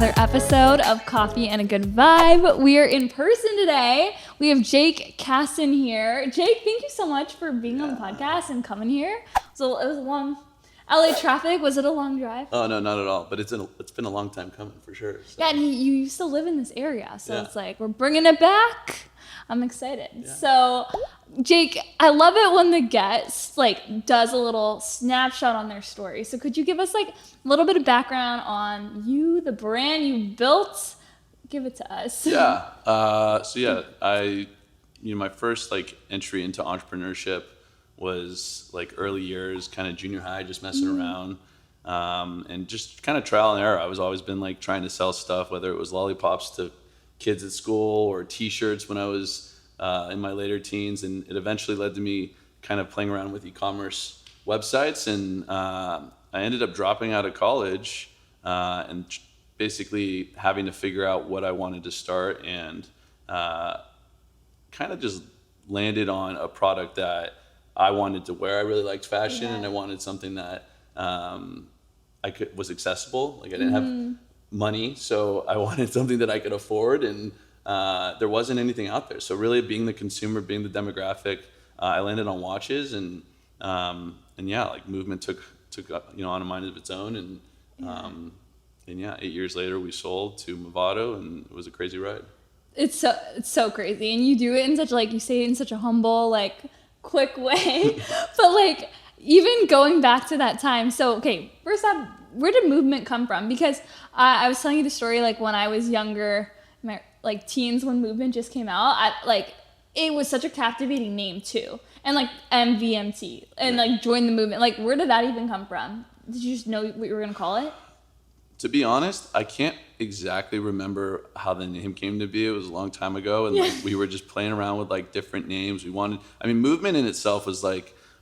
another episode of Coffee and a Good Vibe. We are in person today. We have Jake Kassan here. Jake, thank you so much for being on the podcast and coming here. So it was a long LA traffic. Was it a long drive? Oh, no, not at all. But it's been a long time coming for sure. So. Yeah, and you used to live in this area. So it's like, we're bringing it back. I'm excited. Yeah. So, Jake, I love it when the guest does a little snapshot on their story. So could you give us a little bit of background on you, the brand you built? Give it to us. Yeah. My first entry into entrepreneurship was early years, kind of junior high, just messing around. And just kind of trial and error. I was always been trying to sell stuff, whether it was lollipops to kids at school or t-shirts when I was in my later teens, and it eventually led to me kind of playing around with e-commerce websites, and I ended up dropping out of college and basically having to figure out what I wanted to start, and kind of just landed on a product that I wanted to wear. I really liked fashion, and I wanted something that was accessible. I didn't have money, so I wanted something that I could afford, and there wasn't anything out there. So really, being the consumer, being the demographic, I landed on watches, and movement took on a mind of its own, and 8 years later we sold to Movado, and it was a crazy ride. It's so crazy, and you do it in such you say it in such a humble, quick way, but even going back to that time. So okay, first off, where did movement come from? Because I was telling you the story when I was younger, my teens, when movement just came out, it was such a captivating name too, and MVMT and join the movement. Where did that even come from? Did you just know what you were gonna call it? To be honest, I can't exactly remember how the name came to be. It was a long time ago, and we were just playing around with different names. Movement in itself was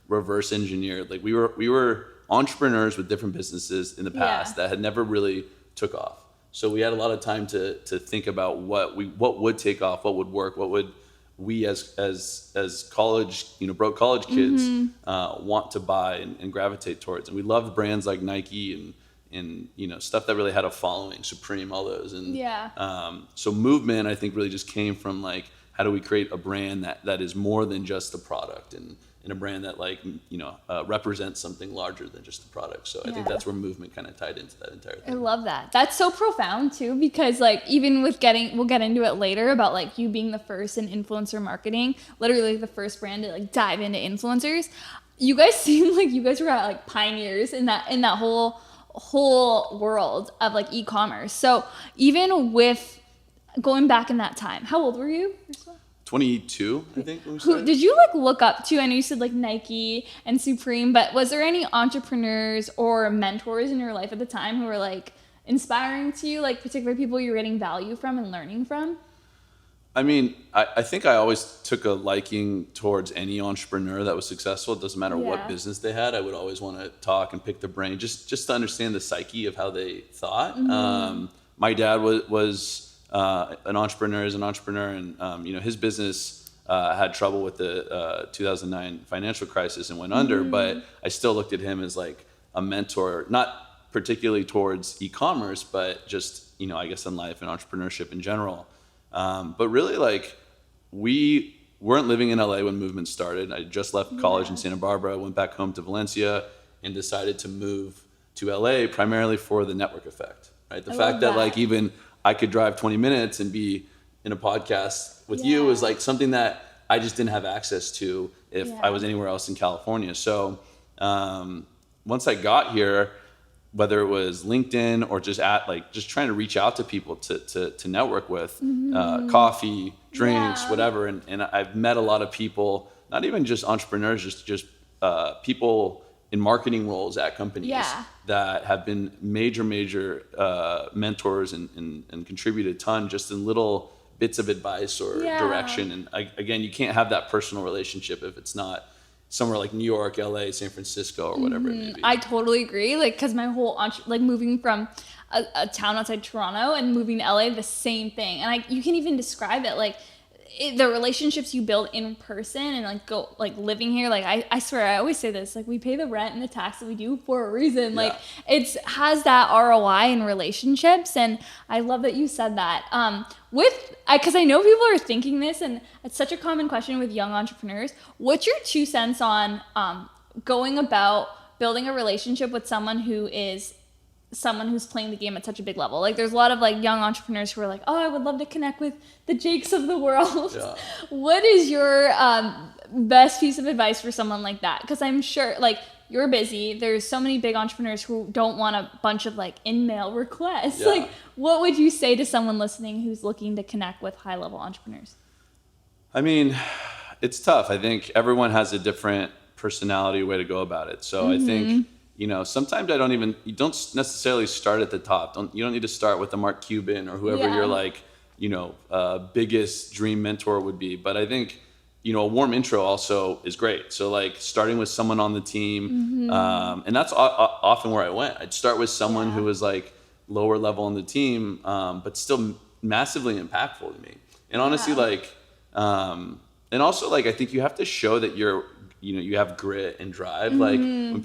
reverse engineered. We were entrepreneurs with different businesses in the past that had never really took off. So we had a lot of time to think about what would take off, what would work, what would we as college, broke college kids want to buy and gravitate towards. And we loved brands like Nike and stuff that really had a following, Supreme, all those. And so movement, I think, really just came from how do we create a brand that is more than just a product, and a brand that represents something larger than just the product. So I think that's where movement kind of tied into that entire thing. I love that. That's so profound too, because even with we'll get into it later about you being the first in influencer marketing, literally the first brand to dive into influencers. You guys seem you guys were pioneers in that whole world of e-commerce. So even with going back in that time, how old were you? 22, I think. Who did you look up to? I know you said Nike and Supreme, but was there any entrepreneurs or mentors in your life at the time who were inspiring to you, particular people you were getting value from and learning from? I think I always took a liking towards any entrepreneur that was successful. It doesn't matter what business they had. I would always want to talk and pick their brain just to understand the psyche of how they thought. My dad was an entrepreneur, and his business had trouble with the 2009 financial crisis and went under, but I still looked at him as a mentor, not particularly towards e-commerce, but just I guess in life and entrepreneurship in general. But really, we weren't living in LA when movement started. I just left college in Santa Barbara, went back home to Valencia, and decided to move to LA primarily for the network effect, right? The fact that even I could drive 20 minutes and be in a podcast with you was something that I just didn't have access to if I was anywhere else in California. So once I got here, whether it was LinkedIn or just just trying to reach out to people to network with, coffee, drinks, whatever. And I've met a lot of people, not even just entrepreneurs, just people in marketing roles at companies that have been major mentors and contributed a ton just in little bits of advice or direction. And again, you can't have that personal relationship if it's not somewhere like New York, LA, San Francisco, or whatever it may be. I totally agree. Because my whole moving from a town outside Toronto and moving to LA, the same thing. And you can even describe it the relationships you build in person and living here, I swear, I always say this, we pay the rent and the tax that we do for a reason. It's has that ROI in relationships, and I love that you said that. Because I know people are thinking this, and it's such a common question with young entrepreneurs. What's your 2 cents on going about building a relationship with someone who's playing the game at such a big level? There's a lot of young entrepreneurs who are like, oh, I would love to connect with the Jakes of the world. Yeah. What is your best piece of advice for someone like that? Because I'm sure you're busy. There's so many big entrepreneurs who don't want a bunch of in-mail requests. Yeah. What would you say to someone listening who's looking to connect with high-level entrepreneurs? I mean, it's tough. I think everyone has a different personality way to go about it. So I think, sometimes you don't necessarily start at the top. You don't need to start with a Mark Cuban or whoever your biggest dream mentor would be. But I think, a warm intro also is great. So starting with someone on the team, and that's often where I went. I'd start with someone who was lower level on the team, but still massively impactful to me. And honestly, and also I think you have to show that you have grit and drive.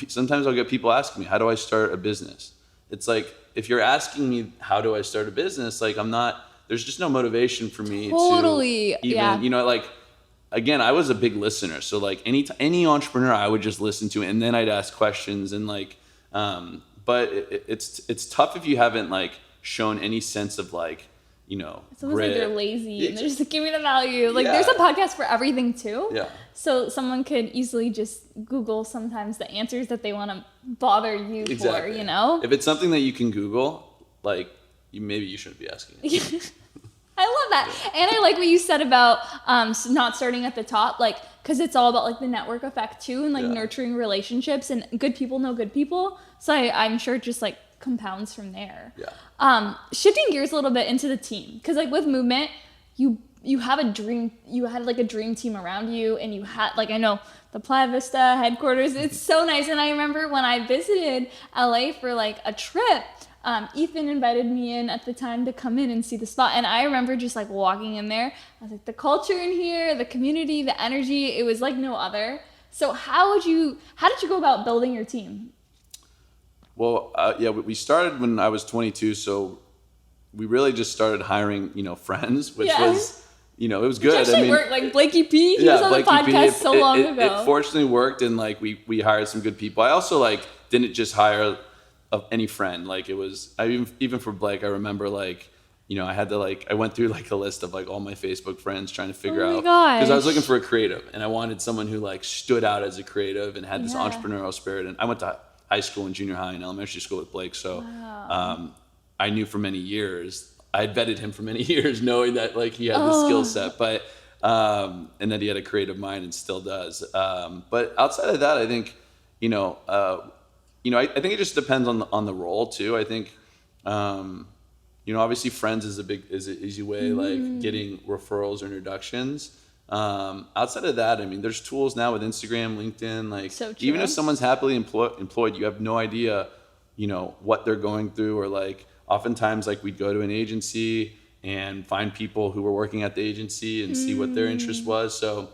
Sometimes I'll get people asking me, how do I start a business? It's if you're asking me, how do I start a business? There's just no motivation for me to even, again, I was a big listener. So any entrepreneur I would just listen to, and then I'd ask questions and but it's tough if you haven't shown any sense of it's almost like they're lazy and they're just give me the value. There's a podcast for everything too. Yeah. So someone could easily just Google sometimes the answers that they want to bother you for, If it's something that you can Google, maybe you shouldn't be asking it. I love that. Yeah. And I like what you said about not starting at the top, because it's all about the network effect too, and nurturing relationships, and good people know good people. So I'm sure it just compounds from there. Yeah. Shifting gears a little bit into the team, because with Movement, you have a dream. You had a dream team around you, and you had I know the Playa Vista headquarters. It's so nice. And I remember when I visited LA for a trip, Ethan invited me in at the time to come in and see the spot, and I remember just walking in there. I was the culture in here, the community, the energy. It was no other. So how did you go about building your team? Well, we started when I was 22, so we really just started hiring, friends, which was, it was good. Which actually worked. Blakey P, he was on the podcast long ago. It fortunately worked, and we hired some good people. I also didn't just hire any friend. Even for Blake, I remember I had to I went through a list of all my Facebook friends trying to figure out, because I was looking for a creative, and I wanted someone who stood out as a creative and had this entrepreneurial spirit. And I went to high school and junior high and elementary school with Blake, so I knew for many years, I had vetted him for many years, knowing that he had the skill set, but and that he had a creative mind and still does. But outside of that, I think I think it just depends on the role too. I think obviously friends is an easy way, getting referrals or introductions. Outside of that, there's tools now with Instagram, LinkedIn, so even if someone's happily employed, you have no idea, what they're going through, or oftentimes we'd go to an agency and find people who were working at the agency and see what their interest was. So,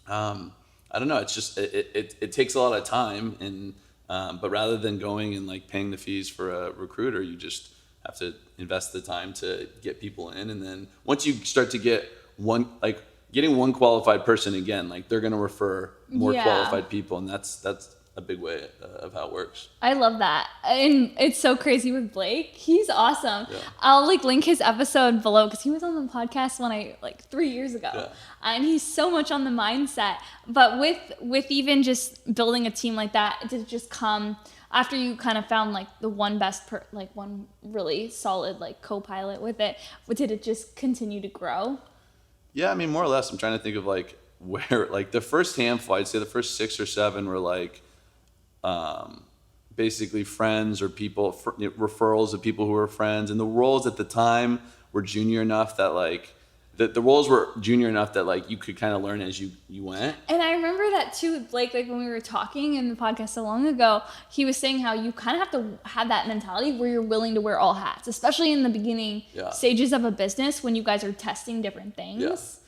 I don't know. It's just, it takes a lot of time, and, but rather than going and paying the fees for a recruiter, you just have to invest the time to get people in. And then once you start to get getting one qualified person, again, they're going to refer more qualified people. And that's a big way of how it works. I love that. And it's so crazy with Blake. He's awesome. Yeah. I'll link his episode below, because he was on the podcast when 3 years ago. Yeah. And he's so much on the mindset. But with even just building a team like that, did it just come after you kind of found the one one really solid co-pilot with it? Did it just continue to grow? Yeah, more or less. I'm trying to think of where the first handful, I'd say the first 6 or 7 were basically friends or people, referrals of people who were friends, and the roles at the time were junior enough that the roles were junior enough that you could kind of learn as you went. And I remember that too with Blake, when we were talking in the podcast so long ago, he was saying how you kind of have to have that mentality where you're willing to wear all hats, especially in the beginning stages of a business when you guys are testing different things.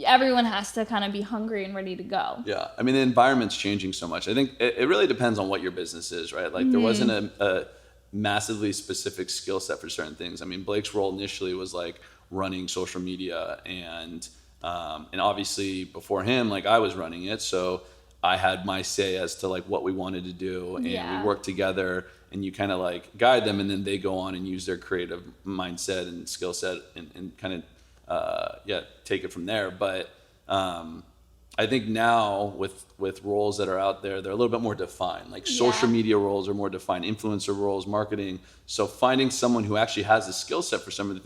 everyone has to kind of be hungry and ready to go. Yeah. I mean, the environment's changing so much. I think it really depends on what your business is, right? Like there wasn't a massively specific skill set for certain things. I mean, Blake's role initially was like running social media, and obviously before him, like I was running it. So I had my say as to like what we wanted to do, and we worked together, and you kind of like guide them, and then they go on and use their creative mindset and skill set and kind of take it from there. But I think now with roles that are out there, they're a little bit more defined. Like social media roles are more defined, influencer roles, marketing. So finding someone who actually has the skill set for some of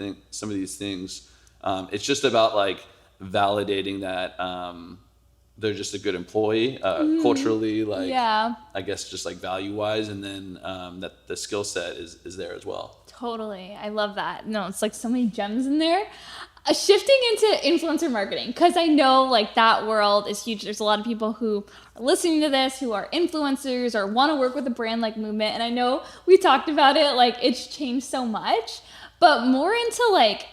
these things, it's just about like validating that they're just a good employee, culturally, like I guess just like value wise, and then that the skill set is there as well. Totally, I love that. No, it's like so many gems in there. Shifting into influencer marketing, because I know like that world is huge. There's a lot of people who are listening to this who are influencers or want to work with a brand like Movement. And I know we talked about it, like it's changed so much, but more into like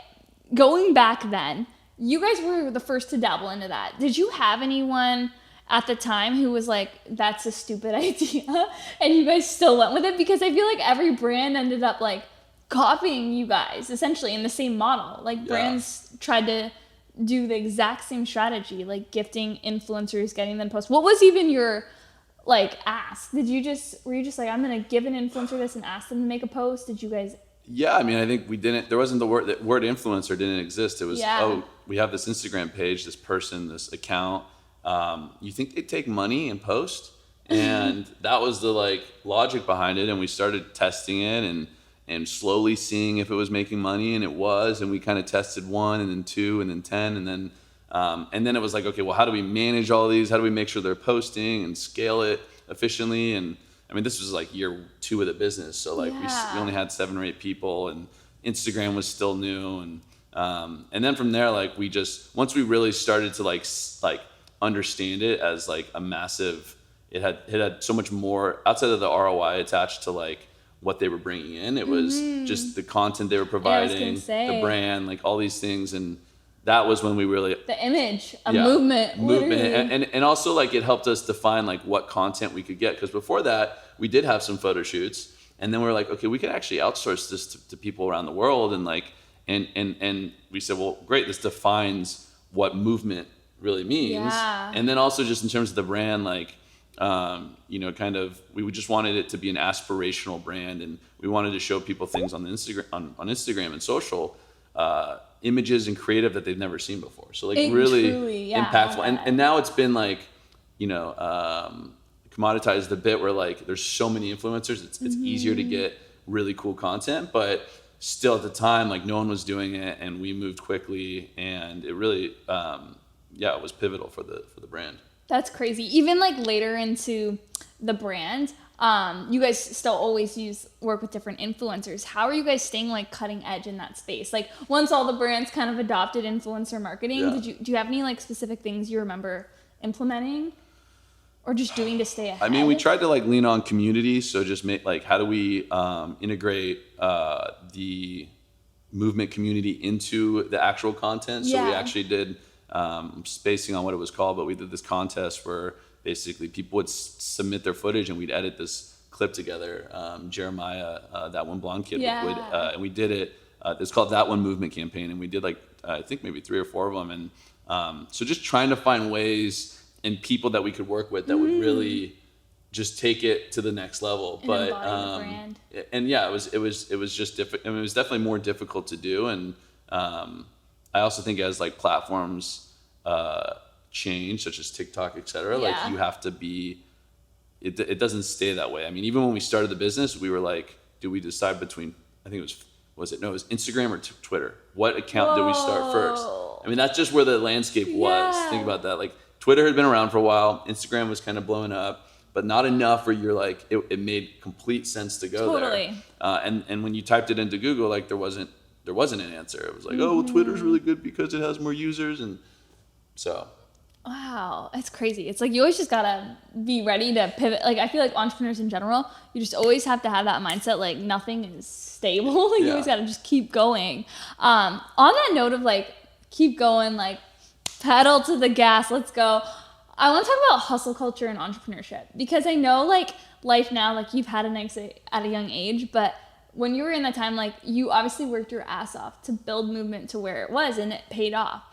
going back then, you guys were the first to dabble into that. Did you have anyone at the time who was like, that's a stupid idea, and you guys still went with it? Because I feel like every brand ended up like copying you guys essentially in the same model. Like brands tried to do the exact same strategy, like gifting influencers, getting them posts. What was even your like ask? Were you just like, I'm gonna give an influencer this and ask them to make a post? Did you guys? Yeah, I mean, I think there wasn't the word influencer didn't exist. It was, we have this Instagram page, this person, this account. You think they take money and post? And that was the like logic behind it. And we started testing it and slowly seeing if it was making money, and it was, and we kind of tested 1 and then 2 and then 10, and then it was like, okay, well, how do we manage all these? How do we make sure they're posting and scale it efficiently? And I mean, this was like year 2 of the business, so like we only had 7 or 8 people, and Instagram was still new, and then from there, like we just, once we really started to like understand it as like a massive, it had so much more outside of the ROI attached to like what they were bringing in. It was just the content they were providing, the brand, like all these things. And that was when we really, the image, movement, and also like it helped us define like what content we could get. Because before that, we did have some photo shoots, and then we were like, okay, we could actually outsource this to people around the world. And like, and we said, well, great, this defines what movement really means. And then also just in terms of the brand, like, kind of, we just wanted it to be an aspirational brand, and we wanted to show people things on the Instagram and social, images and creative that they've never seen before. So like really impactful. And now it's been like, commoditized a bit where like there's so many influencers, it's easier to get really cool content, but still at the time, like no one was doing it, and we moved quickly, and it really, it was pivotal for the brand. That's crazy. Even like later into the brand, you guys still always work with different influencers. How are you guys staying like cutting edge in that space? Like once all the brands kind of adopted influencer marketing, do you have any like specific things you remember implementing or just doing to stay ahead? I mean, we tried to like lean on community. So just make like, how do we integrate the movement community into the actual content? So we actually did, spacing on what it was called, but we did this contest where basically people would submit their footage, and we'd edit this clip together. Jeremiah, that one blonde kid, would, and we did it. It's called That One Movement Campaign, and we did like I think maybe 3 or 4 of them. And so just trying to find ways and people that we could work with that would really just take it to the next level. And embody the brand. And yeah, it was just difficult. I mean, it was definitely more difficult to do, and I also think as like platforms change, such as TikTok, et cetera, like you have to be, it doesn't stay that way. I mean, even when we started the business, we were like, do we decide between, I think it was Instagram or Twitter? What account did we start first? I mean, that's just where the landscape was. Think about that. Like Twitter had been around for a while. Instagram was kind of blowing up, but not enough where you're like, it made complete sense to go there. And when you typed it into Google, like there wasn't an answer. It was like, oh, well, Twitter's really good because it has more users. And so. Wow, it's crazy. It's like you always just gotta be ready to pivot. Like I feel like entrepreneurs in general, you just always have to have that mindset. Like nothing is stable. Like you always gotta just keep going. On that note of like keep going, like pedal to the gas. Let's go. I want to talk about hustle culture and entrepreneurship because I know like life now, like you've had an exit at a young age, but when you were in that time, like you obviously worked your ass off to build movement to where it was and it paid off.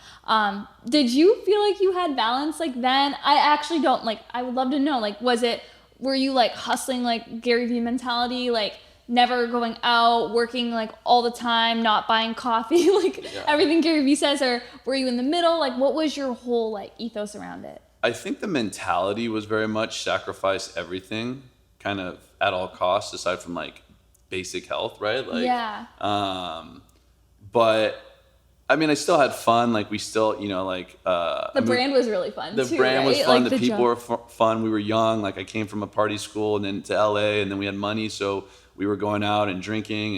Did you feel like you had balance like then? I actually don't. Like, I would love to know, like, were you like hustling like Gary Vee mentality, like never going out, working like all the time, not buying coffee, like everything Gary Vee says, or were you in the middle? Like, what was your whole like ethos around it? I think the mentality was very much sacrifice everything kind of at all costs aside from like basic health, right? Like, but I mean, I still had fun. Like we still, you know, like, the brand was really fun. The brand was fun. Like the people were fun. We were young. Like I came from a party school and then to LA and then we had money. So we were going out and drinking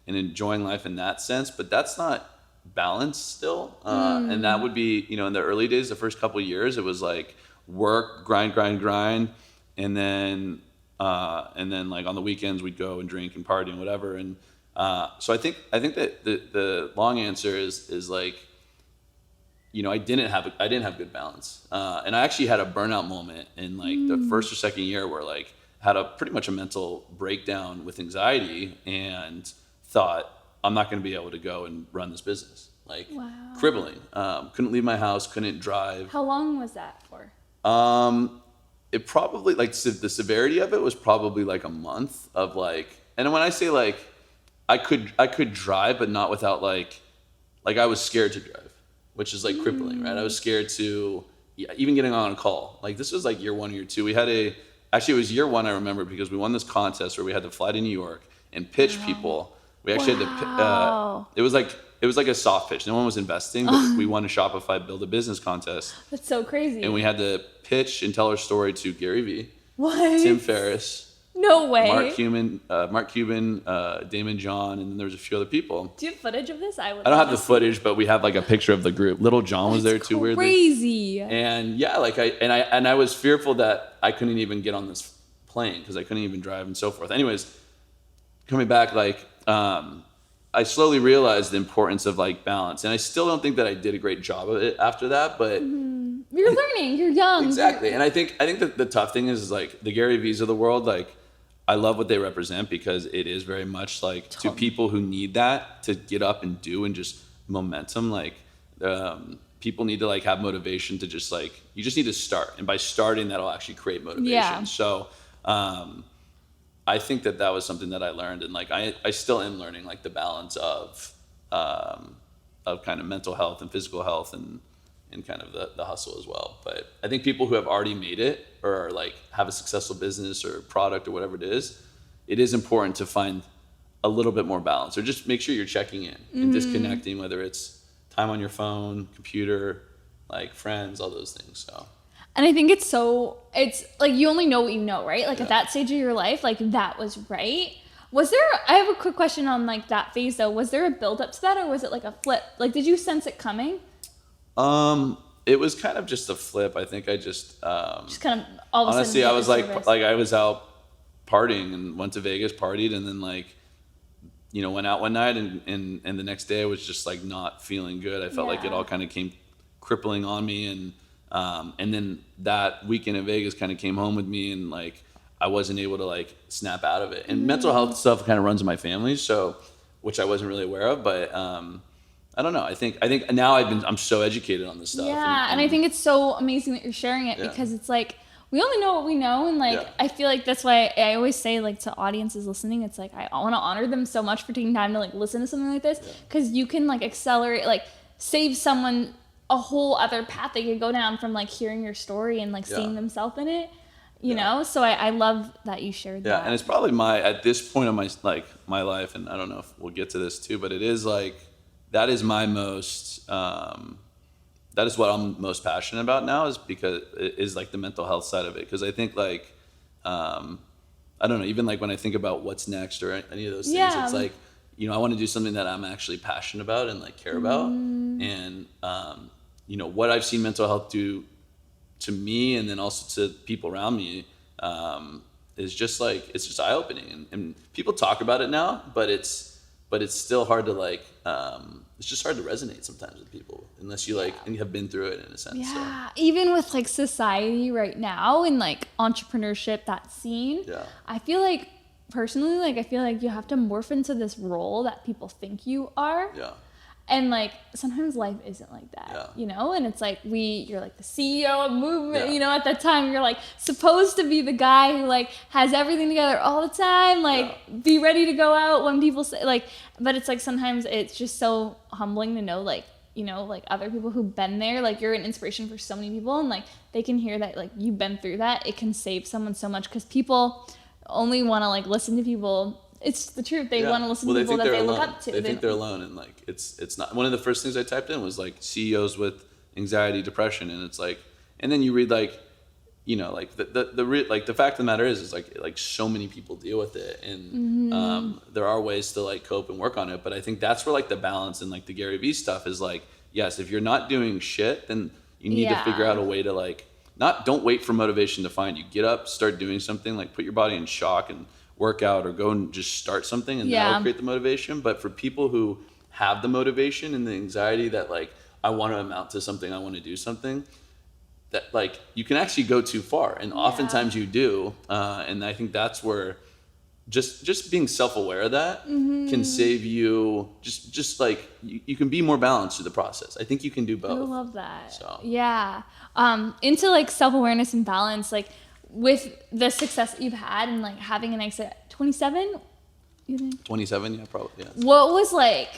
and enjoying life in that sense, but that's not balanced still. And that would be, you know, in the early days, the first couple of years, it was like work, grind. And then like on the weekends we'd go and drink and party and whatever. And so I think that the long answer is like, you know, I didn't have good balance. And I actually had a burnout moment in like the first or second year where like had pretty much a mental breakdown with anxiety and thought I'm not going to be able to go and run this business. Like crippling. Couldn't leave my house, couldn't drive. How long was that for? It probably like the severity of it was probably like a month of like, and when I say like, I could drive, but not without like I was scared to drive, which is like crippling, right? I was scared to even getting on a call. Like this was like year 1 or year 2. We had actually it was year 1. I remember because we won this contest where we had to fly to New York and pitch people. We actually had to, it was like a soft pitch. No one was investing, but we won a Shopify Build a Business contest. That's so crazy. And we had to pitch and tell our story to Gary Vee, Tim Ferriss. No way. Mark Cuban, Damon John, and then there was a few other people. Do you have footage of this? I don't have the footage, but we have like a picture of the group. Little John was there too, weirdly. Crazy. And yeah, like I was fearful that I couldn't even get on this plane because I couldn't even drive and so forth. Anyways, coming back, like I slowly realized the importance of like balance, and I still don't think that I did a great job of it after that, but. You're learning. You're young. Exactly, and I think that the tough thing is like the Gary Vees of the world. Like, I love what they represent because it is very much like to people who need that to get up and do and just momentum. Like, people need to like have motivation to just like you just need to start, and by starting that'll actually create motivation. Yeah. So, I think that was something that I learned, and like I still am learning like the balance of kind of mental health and physical health and kind of the hustle as well. But I think people who have already made it or are like have a successful business or product or whatever it is important to find a little bit more balance or just make sure you're checking in and disconnecting, whether it's time on your phone, computer, like friends, all those things. So. And I think it's like you only know what you know, right? Like at that stage of your life, like that was right. I have a quick question on like that phase though. Was there a build up to that or was it like a flip? Like, did you sense it coming? It was kind of just a flip. I think I just kind of all of a honestly, sudden I was like I was out partying and went to Vegas, partied, and then like, you know, went out one night and the next day I was just like not feeling good. I felt like it all kind of came crippling on me and then that weekend in Vegas kind of came home with me and like I wasn't able to like snap out of it. And mental health stuff kind of runs in my family, so which I wasn't really aware of, but I don't know. I think now I'm so educated on this stuff. Yeah, and I think it's so amazing that you're sharing it because it's like we only know what we know, and like I feel like that's why I always say like to audiences listening, it's like I want to honor them so much for taking time to like listen to something like this because you can like accelerate, like save someone a whole other path they could go down from like hearing your story and like seeing themselves in it. You know, so I love that you shared that. Yeah, and it's probably at this point of my life, and I don't know if we'll get to this too, but it is like. That is my most. That is what I'm most passionate about now, is because it is like the mental health side of it. Because I think like, I don't know, even like when I think about what's next or any of those things, it's like, you know, I want to do something that I'm actually passionate about and like care about, and you know what I've seen mental health do to me, and then also to people around me, is just like it's just eye opening, and people talk about it now, but it's but it's still hard to like, it's just hard to resonate sometimes with people unless you like, and you have been through it in a sense. Yeah. So. Even with like society right now and like entrepreneurship, that scene, I feel like personally, like, I feel like you have to morph into this role that people think you are. Yeah. And like sometimes life isn't like that, you know, and it's like you're like the CEO of movement, you know, at that time you're like supposed to be the guy who like has everything together all the time, like be ready to go out when people say like, but it's like sometimes it's just so humbling to know like, you know, like other people who've been there, like you're an inspiration for so many people and like they can hear that like you've been through that. It can save someone so much because people only want to like listen to people. It's the truth. They want to listen to people that they look up to. They think they're alone, and like it's not. One of the first things I typed in was like CEOs with anxiety, depression, and it's like, and then you read like, you know, like the fact of the matter is like so many people deal with it, and there are ways to like cope and work on it. But I think that's where like the balance and like the Gary Vee stuff is like, yes, if you're not doing shit, then you need to figure out a way to like don't wait for motivation to find you. Get up, start doing something, like put your body in shock and work out or go and just start something, and that'll create the motivation. But for people who have the motivation and the anxiety that like, I want to amount to something, I want to do something, that like you can actually go too far, and oftentimes you do. And I think that's where just being self-aware of that can save you. Just like you can be more balanced through the process. I think you can do both. I love that. So into like self-awareness and balance, like with the success that you've had and like having an exit at 27, you think? 27, yeah, probably. Yeah. What was like,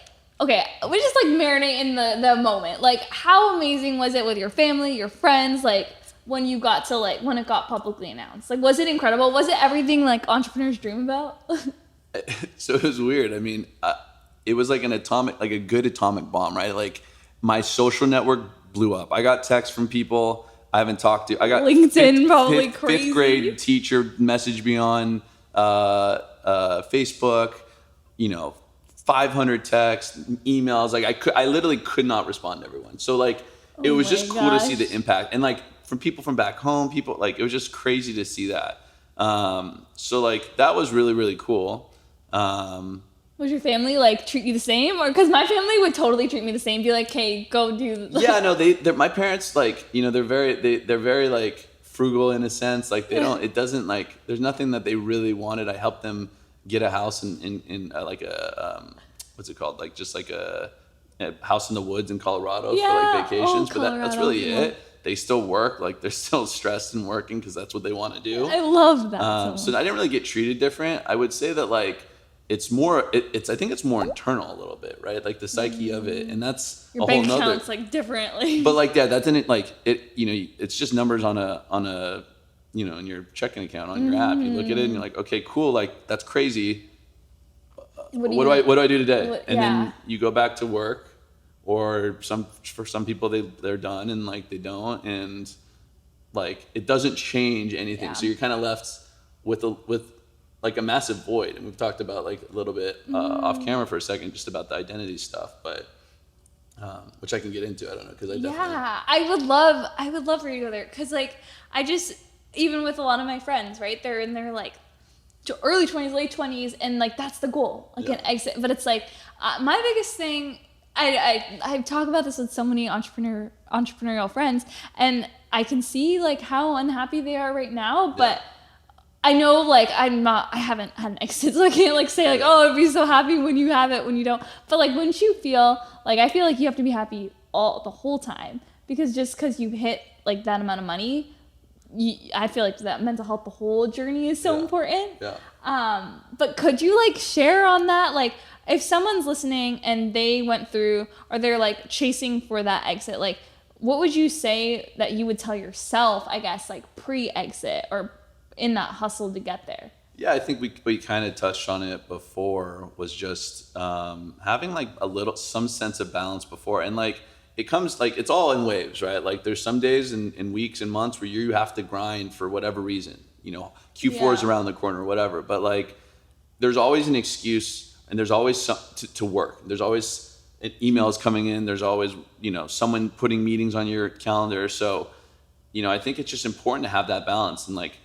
okay, we just like marinate in the moment. Like how amazing was it with your family, your friends, like when you got to like, when it got publicly announced? Like, was it incredible? Was it everything like entrepreneurs dream about? So it was weird. I mean, it was like a good atomic bomb, right? Like my social network blew up. I got texts from people I haven't talked to. I got LinkedIn, crazy. Fifth grade teacher messaged me on Facebook, you know, 500 texts, emails. Like I literally could not respond to everyone. So like, it was just cool to see the impact. And like from people from back home, people like, it was just crazy to see that. So like, that was really, really cool. Was your family like treat you the same? Or because my family would totally treat me the same, be like, "Hey, go do." Yeah, no, they're my parents, like, you know, they're very like frugal in a sense. Like they don't. It doesn't like. There's nothing that they really wanted. I helped them get a house in like a what's it called? Like just like a house in the woods in Colorado for like vacations. But that's really it. They still work. Like they're still stressed and working because that's what they want to do. I love that. So I didn't really get treated different. I would say that like. It's more. I think it's more internal a little bit, right? Like the psyche of it, and that's your bank account's like differently. But like that didn't like it. You know, it's just numbers on a, you know, in your checking account on your app. You look at it and you're like, okay, cool. Like that's crazy. What do I do today? And then you go back to work, or for some people they're done and like they don't, and like it doesn't change anything. Yeah. So you're kind of left with like a massive void. And we've talked about like a little bit off camera for a second, just about the identity stuff, but which I can get into. I don't know, because I definitely. Yeah, I would love for you to go there, because like I just, even with a lot of my friends, right? They're in their like early 20s, late 20s, and like that's the goal, like an exit. But it's like my biggest thing. I talk about this with so many entrepreneurial friends, and I can see like how unhappy they are right now, but. I know, like, I haven't had an exit, so I can't, like, say, like, oh, I'd be so happy when you have it, when you don't. But, like, wouldn't you feel, like, I feel like you have to be happy the whole time. Because just because you hit, like, that amount of money, I feel like that mental health, the whole journey is so important. Yeah. But could you, like, share on that? Like, if someone's listening and they went through, or they're, like, chasing for that exit, like, what would you say that you would tell yourself, I guess, like, pre-exit, or in that hustle to get there? Yeah, I think we kind of touched on it before, was just having like some sense of balance before. And like it comes, like it's all in waves, right? Like there's some days and weeks and months where you have to grind for whatever reason, you know, Q4 is around the corner or whatever, but like there's always an excuse, and there's always something to work. There's always emails coming in, there's always, you know, someone putting meetings on your calendar. So, you know, I think it's just important to have that balance and like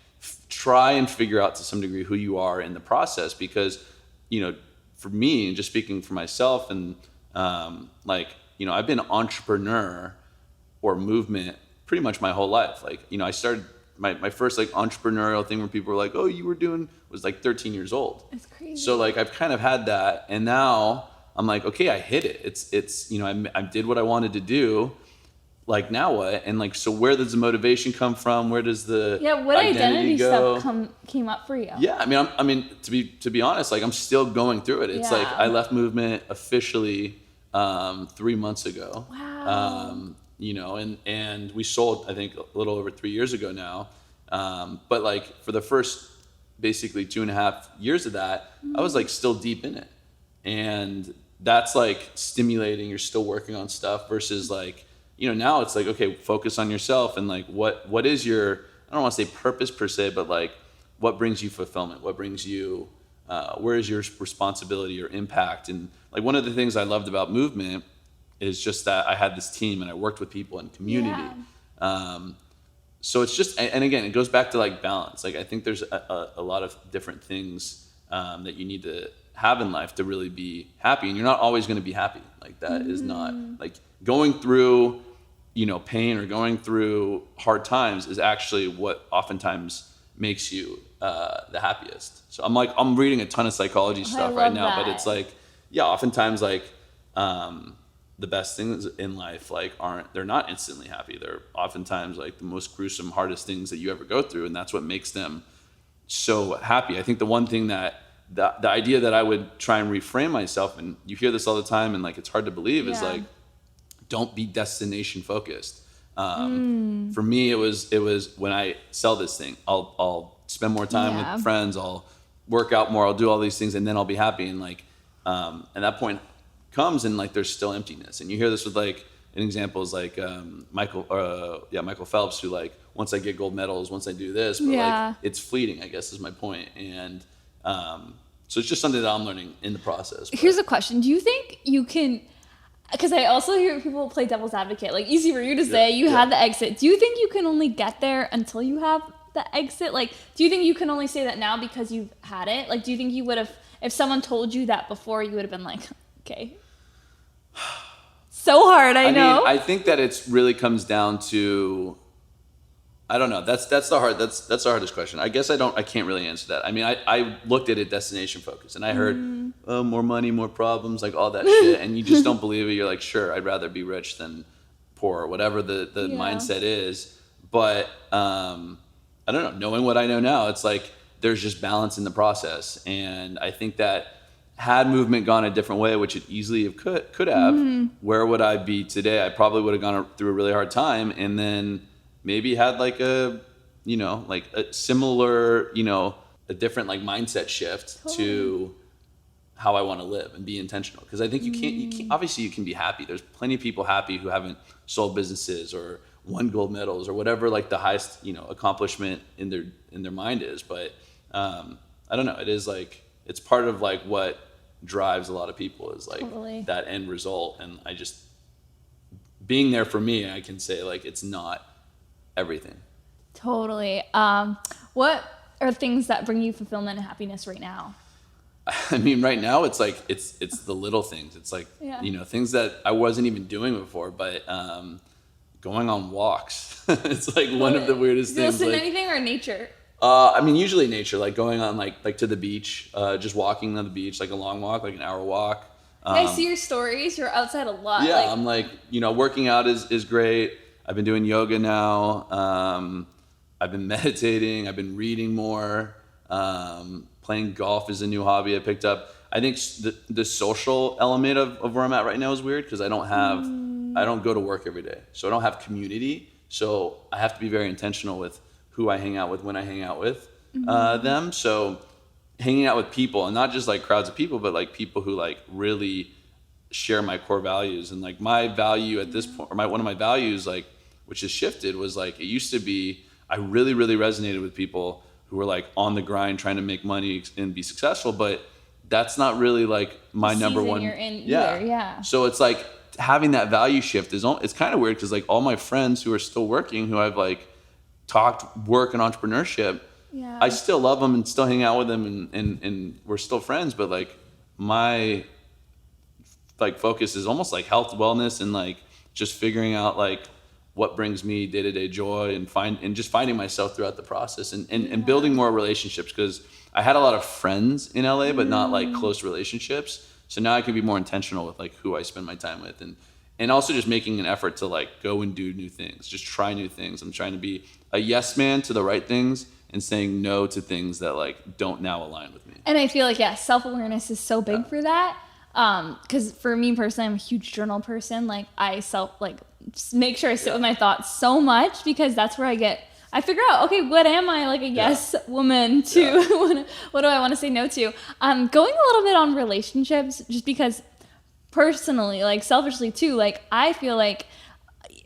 try and figure out to some degree who you are in the process, because, you know, for me, and just speaking for myself, and like, you know, I've been an entrepreneur or movement pretty much my whole life. Like, you know, I started my first like entrepreneurial thing where people were like, oh, you were doing, was like 13 years old. That's crazy. So like I've kind of had that, and now I'm like, okay, I hit it. It's you know, I did what I wanted to do. Like, now what? And like, so where does the motivation come from? Where does the what identity go? stuff came up for you? Yeah, I mean, to be honest, like I'm still going through it. It's like I left movement officially 3 months ago. Wow. You know, and we sold, I think, a little over 3 years ago now. But like for the first basically 2.5 years of that, I was like still deep in it. And that's like stimulating. You're still working on stuff versus like, you know, now it's like, okay, focus on yourself, and like what is your, I don't want to say purpose per se, but like what brings you fulfillment? What brings you, where is your responsibility or impact? And like one of the things I loved about movement is just that I had this team and I worked with people in community. So it's just, and again, it goes back to like balance. Like I think there's a lot of different things that you need to have in life to really be happy, and you're not always going to be happy. Like that is not like going through, you know, pain or going through hard times is actually what oftentimes makes you the happiest. So I'm reading a ton of psychology stuff right now, but it's like, yeah, oftentimes like the best things in life like they're not instantly happy. They're oftentimes like the most gruesome, hardest things that you ever go through, and that's what makes them so happy. I think the one thing that the idea that I would try and reframe myself, and you hear this all the time and like it's hard to believe, is like, don't be destination focused. For me, it was when I sell this thing, I'll spend more time with friends, I'll work out more, I'll do all these things, and then I'll be happy. And like, and that point comes, and like there's still emptiness. And you hear this with like an example is like Michael Phelps, who like, once I get gold medals, once I do this, but like it's fleeting, I guess is my point. And so it's just something that I'm learning in the process. But. Here's a question: do you think you can? Because I also hear people play devil's advocate. Like, easy for you to say, you had the exit. Do you think you can only get there until you have the exit? Like, do you think you can only say that now because you've had it? Like, do you think you would have, if someone told you that before, you would have been like, okay. So hard, I know. Mean, I think that it really comes down to, I don't know. That's the hardest question. I guess I can't really answer that. I mean, I looked at it destination focused, and I heard more money, more problems, like all that shit, and you just don't believe it. You're like, sure, I'd rather be rich than poor, or whatever the mindset is. But I don't know. Knowing what I know now, it's like there's just balance in the process, and I think that had movement gone a different way, which it easily could have, where would I be today? I probably would have gone through a really hard time, and then maybe had like a, you know, like a similar, you know, a different like mindset shift to how I want to live and be intentional. Because I think you can't, obviously you can be happy. There's plenty of people happy who haven't sold businesses or won gold medals or whatever like the highest, you know, accomplishment in their mind is. But I don't know. It is like, it's part of like what drives a lot of people is like that end result. And I just, being there for me, I can say like, it's not everything. Totally. What are things that bring you fulfillment and happiness right now? I mean, right now it's like it's the little things. It's like you know, things that I wasn't even doing before, but going on walks. It's like one of the weirdest things. Listen to anything or nature? I mean, usually nature, like going on like to the beach, just walking on the beach, like a long walk, like an hour walk. I see your stories. You're outside a lot. Yeah, I'm like, you know, working out is great. I've been doing yoga now. I've been meditating. I've been reading more. Playing golf is a new hobby I picked up. I think the social element of where I'm at right now is weird because I don't go to work every day. So I don't have community. So I have to be very intentional with who I hang out with, when I hang out with them. So hanging out with people, and not just like crowds of people, but like people who like really share my core values. And like my value at this point, or one of my values, like, which has shifted, was like, it used to be, I really, really resonated with people who were like on the grind trying to make money and be successful, but that's not really like my number one. You're in either, yeah. So it's like having that value shift it's kind of weird because like all my friends who are still working, who I've like talked work and entrepreneurship, I still love them and still hang out with them and we're still friends, but like my like focus is almost like health, wellness, and like just figuring out like what brings me day-to-day joy, and just finding myself throughout the process, and building more relationships, because I had a lot of friends in LA, but not like close relationships. So now I can be more intentional with like who I spend my time with, and also just making an effort to like go and do new things, just try new things. I'm trying to be a yes man to the right things and saying no to things that like don't now align with me. And I feel like, self-awareness is so big for that. Because for me personally, I'm a huge journal person. Like I make sure I sit with my thoughts so much, because that's where I figure out, okay, what am I, like a yes woman to, what do I want to say no to? Going a little bit on relationships, just because personally, like selfishly too, like I feel like,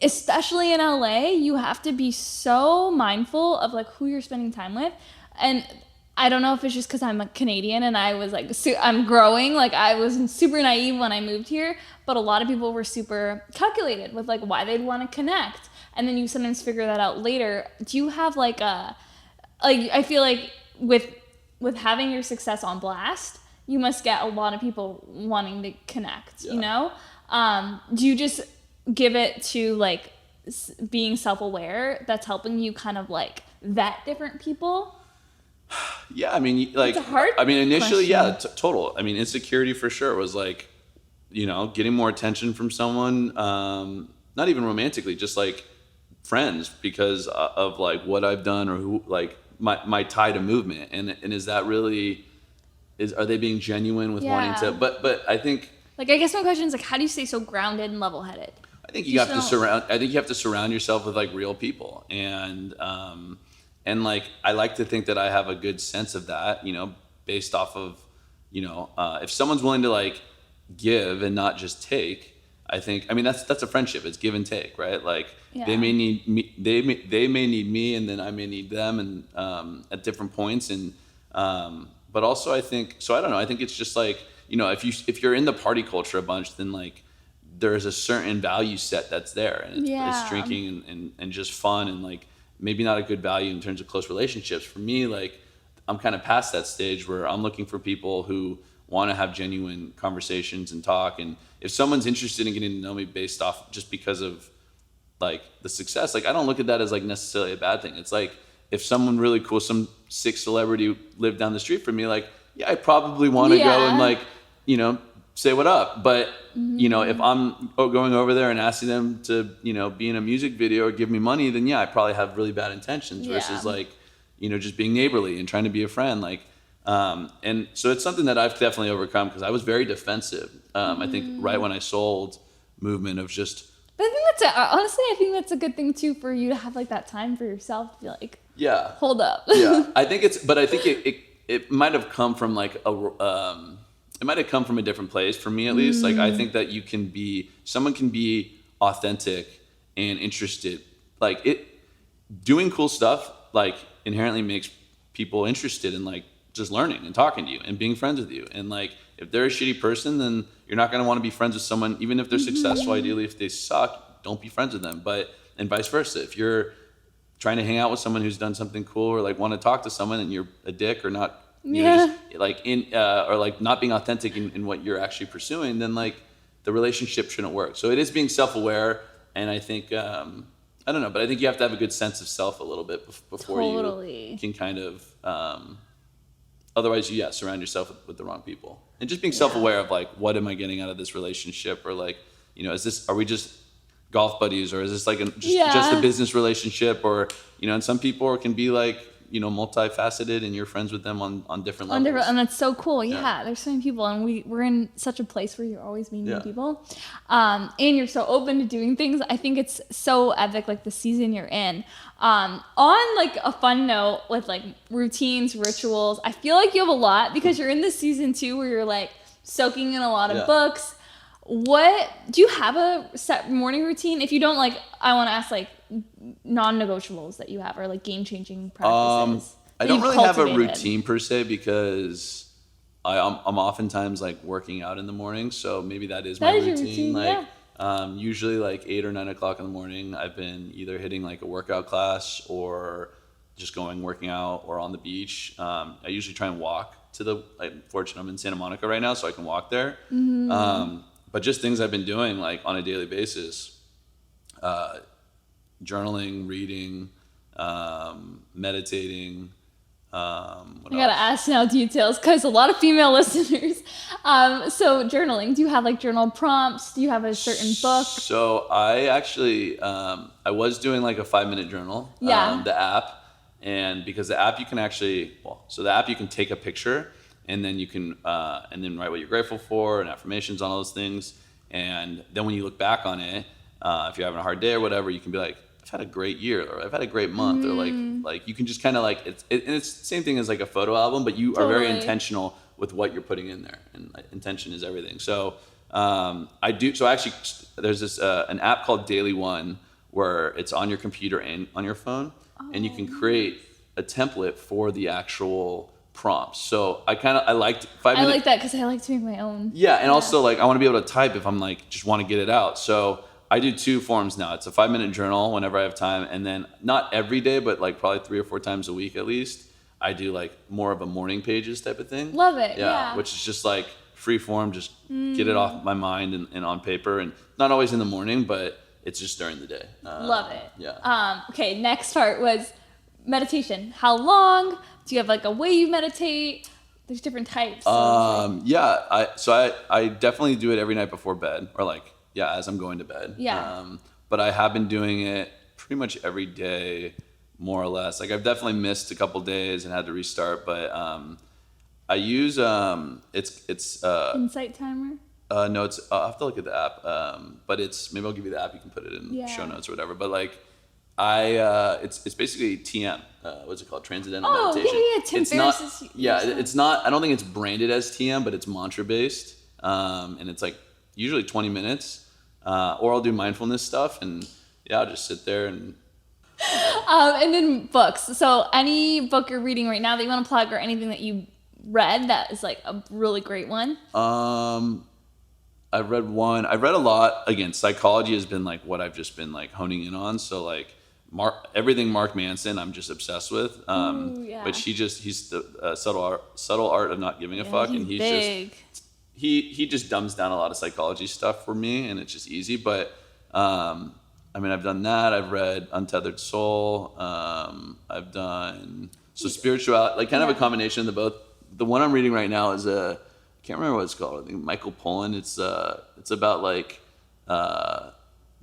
especially in LA, you have to be so mindful of like who you're spending time with. And I don't know if it's just because I'm a Canadian and I was like, I'm growing. Like I was super naive when I moved here, but a lot of people were super calculated with like why they'd want to connect. And then you sometimes figure that out later. Do you have I feel like with having your success on blast, you must get a lot of people wanting to connect, you know? Do you just give it to like being self-aware that's helping you kind of like vet different people? Yeah, I mean, like, initially, total. I mean, insecurity for sure was like, getting more attention from someone, not even romantically, just like friends, because of like what I've done, or who, like my tie to movement, and is that really, are they being genuine with wanting to? But I think, like, I guess my question is like, how do you stay so grounded and level-headed? I think you have to surround yourself with like real people, and like, I like to think that I have a good sense of that, based off of, if someone's willing to like give and not just take, I think, that's a friendship. It's give and take, right? Like they may need me, they may need me, and then I may need them, and at different points. And but also I think, so I don't know, I think it's just like, if you're in the party culture a bunch, then like there's a certain value set that's there, and it's drinking and just fun, and like maybe not a good value in terms of close relationships. For me, like I'm kind of past that stage where I'm looking for people who want to have genuine conversations and talk. And if someone's interested in getting to know me based off just because of like the success, like I don't look at that as like necessarily a bad thing. It's like, if someone really cool, some sick celebrity lived down the street from me, like, I probably want to go and like, say what up. But, if I'm going over there and asking them to, be in a music video or give me money, then I probably have really bad intentions versus like, just being neighborly and trying to be a friend. Like, and so it's something that I've definitely overcome, because I was very defensive. I think right when I sold movement of just. But I think honestly, I think that's a good thing too, for you to have like that time for yourself to be like, hold up. I think it might have come from like it might have come from a different place for me, at least. Like, I think that someone can be authentic and interested. Like doing cool stuff, like inherently makes people interested in like just learning and talking to you and being friends with you. And like, if they're a shitty person, then you're not going to want to be friends with someone, even if they're successful. Ideally, if they suck, don't be friends with them. And vice versa. If you're trying to hang out with someone who's done something cool, or like want to talk to someone, and you're a dick, or not, just like or like not being authentic in what you're actually pursuing, then like the relationship shouldn't work. So it is being self-aware. And I think, I don't know, but I think you have to have a good sense of self a little bit before you can kind of, otherwise surround yourself with the wrong people. And just being self-aware of like, what am I getting out of this relationship? Or like, are we just golf buddies, or is this like just a business relationship? Or, and some people can be like, multifaceted, and you're friends with them on different levels. And that's so cool. There's so many people, and we're in such a place where you're always meeting new people. And you're so open to doing things. I think it's so epic, like the season you're in. On like a fun note with like routines, rituals, I feel like you have a lot, because you're in this season too, where you're like soaking in a lot of books. What do you have a set morning routine? If you don't, like, I want to ask like non-negotiables that you have, or like game-changing practices. I don't really have a routine per se, because I'm oftentimes like working out in the morning, so maybe that is my routine. Like usually like 8 or 9 o'clock in the morning, I've been either hitting like a workout class, or just working out, or on the beach. I usually try and walk fortunately I'm in Santa Monica right now, so I can walk there. But just things I've been doing like on a daily basis, journaling, reading, meditating. I gotta ask now details because a lot of female listeners. So journaling, do you have like journal prompts? Do you have a certain book? So I actually, I was doing like a 5-minute journal, the app. And because the app you can actually, the app you can take a picture and then you can, and then write what you're grateful for and affirmations on all those things. And then when you look back on it, if you're having a hard day or whatever, you can be like, I've had a great year, or I've had a great month, or like you can just kind of like, and it's the same thing as like a photo album, but you are very intentional with what you're putting in there, and intention is everything. So actually there's this, an app called Daily One where it's on your computer and on your phone, and you can create a template for the actual prompts. So I liked 5 minutes. I like that because I like to make my own. Yeah, and also like I want to be able to type if I'm like just want to get it out. So I do 2 forms now. It's a 5-minute journal whenever I have time, and then not every day, but like probably 3 or 4 times a week at least, I do like more of a morning pages type of thing. Love it. Yeah. Which is just like free form, just get it off my mind and on paper, and not always in the morning, but it's just during the day. Love it. Yeah. Okay, next part was meditation. How long? Do you have like a way you meditate? There's different types. So I definitely do it every night before bed, or like, as I'm going to bed. Yeah. But I have been doing it pretty much every day, more or less. Like I've definitely missed a couple days and had to restart, but I use it's Insight timer. No, it's I'll have to look at the app. But maybe I'll give you the app. You can put it in show notes or whatever. But like it's basically TM. What's it called? Transcendental meditation. Tim Ferriss. It's not. I don't think it's branded as TM, but it's mantra based. And it's like usually 20 minutes. Or I'll do mindfulness stuff, and I'll just sit there and. And then books. So any book you're reading right now that you want to plug, or anything that you read that is like a really great one. I've read one. I've read a lot. Again, psychology has been like what I've just been like honing in on. So like everything Mark Manson, I'm just obsessed with. But he's the subtle art of not giving a fuck, and he's big. Just he just dumbs down a lot of psychology stuff for me, and it's just easy. But I mean, I've done that. I've read Untethered Soul. I've done spirituality, like kind of a combination of the both. The one I'm reading right now is I can't remember what it's called. I think Michael Pollan. It's about like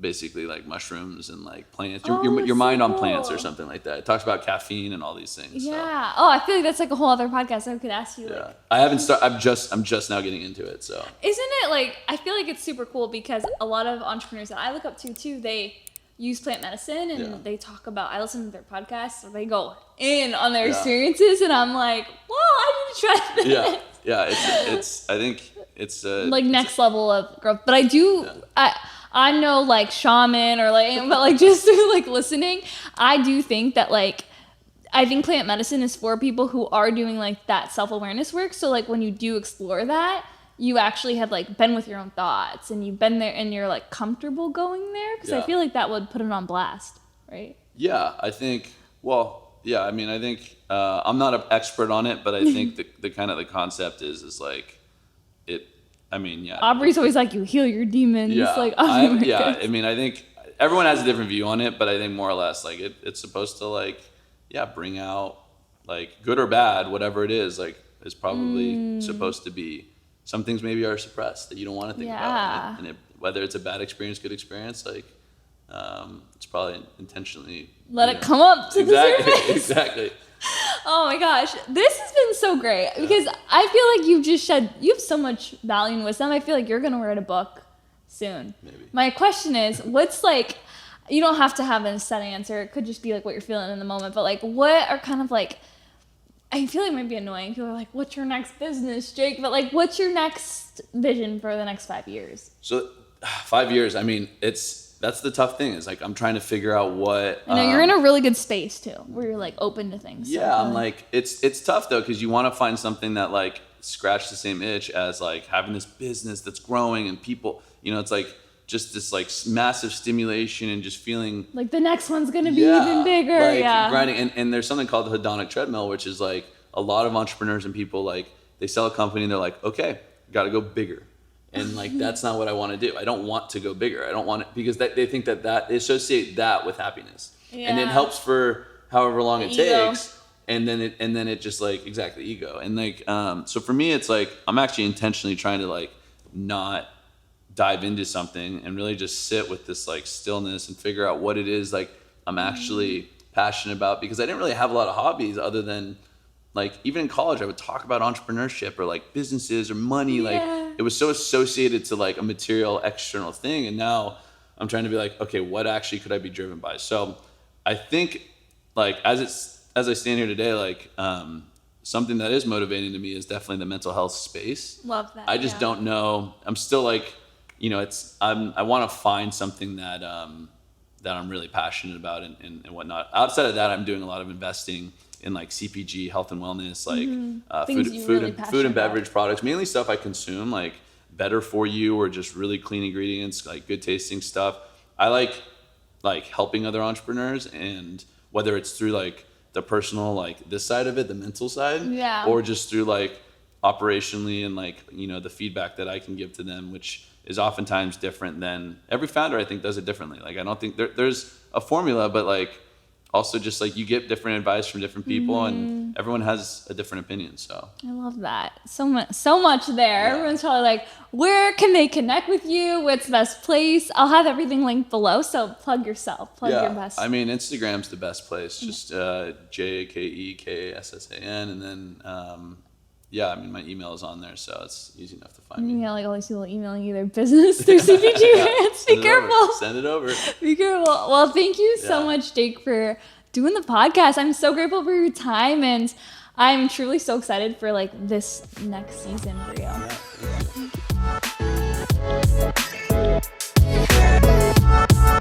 basically like mushrooms and like plants. Your mind on plants or something like that. It talks about caffeine and all these things. Yeah. So. Oh, I feel like that's like a whole other podcast. I could ask you. Yeah. I haven't started. I'm just now getting into it. So. Isn't it like, I feel like it's super cool because a lot of entrepreneurs that I look up to too, they use plant medicine and they talk about, I listen to their podcasts, so they go in on their experiences, and I'm like, well, I need to try this. Yeah. I think it's like next level of growth. But I do, I know like shaman or like, but like just through like listening, I do think that like, I think plant medicine is for people who are doing like that self-awareness work. So like when you do explore that, you actually have like been with your own thoughts, and you've been there, and you're like comfortable going there, because I feel like that would put it on blast, right? Yeah, I think. Well, yeah, I mean, I think I'm not an expert on it, but I think the kind of the concept is like it. I mean, yeah. Aubrey's always like, you heal your demons. Yeah, like, I mean, I think everyone has a different view on it, but I think more or less like it's supposed to like bring out like good or bad, whatever it is, like is probably supposed to be. Some things maybe are suppressed that you don't want to think about, and whether it's a bad experience, good experience, like it's probably intentionally let it come up to the surface. Exactly. Oh my gosh, this has been so great because I feel like you have so much value and wisdom. I feel like you're gonna write a book soon. Maybe. My question is, what's like? You don't have to have a set answer. It could just be like what you're feeling in the moment. But like, what are kind of like? I feel like it might be annoying. People are like, what's your next business, Jake? But like, what's your next vision for the next 5 years? So 5 years, I mean, that's the tough thing is like, I'm trying to figure out what. I know you're in a really good space too, where you're like open to things. Yeah. So I'm like, it's tough though, because you want to find something that like scratch the same itch as like having this business that's growing and people, it's like just this like massive stimulation and just feeling like the next one's going to be even bigger. Like grinding. And there's something called the hedonic treadmill, which is like a lot of entrepreneurs and people like they sell a company and they're like, okay, got to go bigger. And like, that's not what I want to do. I don't want to go bigger. I don't want it because they think that they associate that with happiness. Yeah. And it helps for however long it takes. And then it just like, exactly, ego. And like, so for me, it's like, I'm actually intentionally trying to like not dive into something and really just sit with this like stillness and figure out what it is like I'm actually passionate about, because I didn't really have a lot of hobbies other than like, even in college, I would talk about entrepreneurship or like businesses or money. Like it was so associated to like a material external thing. And now I'm trying to be like, okay, what actually could I be driven by? So I think like, as I stand here today, like something that is motivating to me is definitely the mental health space. Love that. I just don't know. I'm still like, you know, I want to find something that I'm really passionate about and whatnot. Outside of that, I'm doing a lot of investing in like CPG, health and wellness, like food and beverage products, mainly stuff I consume, like better for you or just really clean ingredients, like good tasting stuff. I like helping other entrepreneurs, and whether it's through like the personal, like this side of it, the mental side, or just through like operationally and like, you know, the feedback that I can give to them, which is oftentimes different than every founder, I think, does it differently. Like, I don't think there's a formula, but like also just like you get different advice from different people and everyone has a different opinion. So I love that. So much there. Yeah. Everyone's probably like, where can they connect with you? What's the best place? I'll have everything linked below. So plug yourself, plug your best. I mean, Instagram's the best place. Just JakeKassan. And then, I mean, my email is on there, so it's easy enough to find me. Yeah, like all these people emailing you their business through CPG brands. Be careful. Send it over. Be careful. Well, thank you so much, Jake, for doing the podcast. I'm so grateful for your time, and I'm truly so excited for like this next season for you. Yeah.